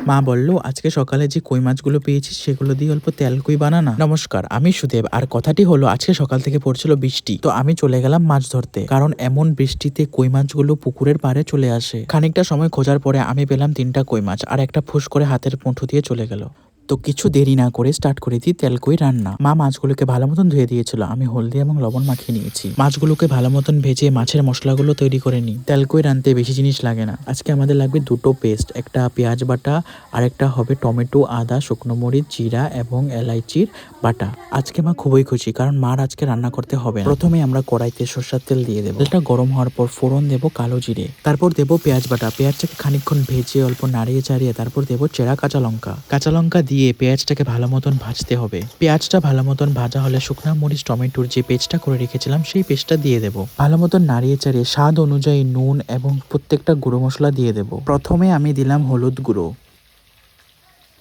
মা বলল, আজকে সকালে যে কই মাছগুলো পেয়েছিস সেগুলো দিয়ে অল্প তেল কই বানা না। নমস্কার, আমি সুদেব। আর কথাটি হলো, আজকে সকাল থেকে পড়ছিল বৃষ্টি, তো আমি চলে গেলাম মাছ ধরতে, কারণ এমন বৃষ্টিতে কই মাছগুলো পুকুরের পাড়ে চলে আসে। খানিকটা সময় খোঁজার পরে আমি পেলাম 3টা কই মাছ, আর একটা ফুস করে হাতের মুঠো দিয়ে চলে গেল। তো কিছু দেরি না করে স্টার্ট করে দিই তেল কই রান্না। মা মাছগুলোকে ভালো মতন ধুয়ে দিয়েছিল, আমি হলদি এবং লবণ মাখিয়ে নিয়েছি। মাছগুলোকে ভালো মতন ভেজে মাছের মশলাগুলো তৈরি করে নিই। তেল কই রানতে বেশি জিনিস লাগে না। আজকে আমাদের লাগবে 2টো পেস্ট, একটা পেঁয়াজ বাটা আর একটা হবে টমেটো, আদা, শুকনো মরিচ, জিরা এবং এলাইচির বাটা। আজকে মা খুবই খুশি, কারণ মার আজকে রান্না করতে হবে না। প্রথমে আমরা কড়াইতে সরষের তেল দিয়ে দেবো। তেলটা গরম হওয়ার পর ফোড়ন দেবো কালো জিরে, তারপর দেবো পেঁয়াজ বাটা। পেঁয়াজটাকে খানিকক্ষণ ভেজে অল্প নাড়িয়ে চাড়িয়ে তারপর দেবো চেরা কাঁচা লঙ্কা। কাঁচা লঙ্কা দিয়ে পেঁয়াজটাকে ভালো মতন ভাজতে হবে। পেঁয়াজটা ভালো মতন ভাজা হলে শুকনো মরিচ, টমেটোর যে পেস্টটা করে রেখেছিলাম সেই পেস্টটা দিয়ে দেবো। ভালো মতন নাড়িয়ে চাড়িয়ে স্বাদ অনুযায়ী নুন এবং প্রত্যেকটা গুঁড়ো মশলা দিয়ে দেবো। প্রথমে আমি দিলাম হলুদ গুঁড়ো,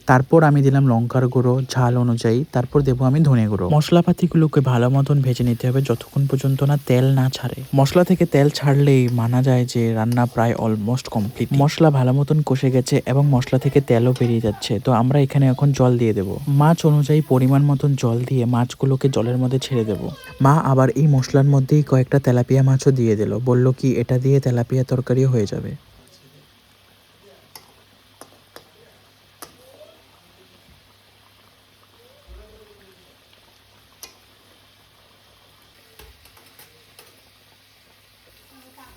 তারপর আমি দিলাম লঙ্কার গুঁড়ো ঝাল অনুযায়ী, তারপর দেবো আমি ধনে গুঁড়ো। মশলাপাতিগুলোকে ভালো মতন ভেজে নিতে হবে যতক্ষণ পর্যন্ত না তেল না ছাড়ে। মশলা থেকে তেল ছাড়লেই মানা যায় যে রান্না প্রায় অলমোস্ট কমপ্লিট। মশলা ভালো মতন কষে গেছে এবং মশলা থেকে তেলও বেরিয়ে যাচ্ছে, তো আমরা এখানে এখন জল দিয়ে দেবো। মাছ অনুযায়ী পরিমাণ মতন জল দিয়ে মাছগুলোকে জলের মধ্যে ছেড়ে দেবো। মা আবার এই মশলার মধ্যেই কয়েকটা তেলাপিয়া মাছও দিয়ে দিল, বলল কি এটা দিয়ে তেলাপিয়া তরকারিও হয়ে যাবে।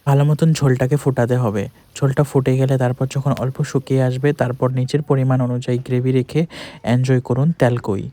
ভালো মতন ঝোলটাকে ফোটাতে হবে। ঝোলটা ফুটে গেলে তারপর যখন অল্প শুকিয়ে আসবে, তারপর নিচের পরিমাণ অনুযায়ী গ্রেভি রেখে এনজয় করুন তেল কই।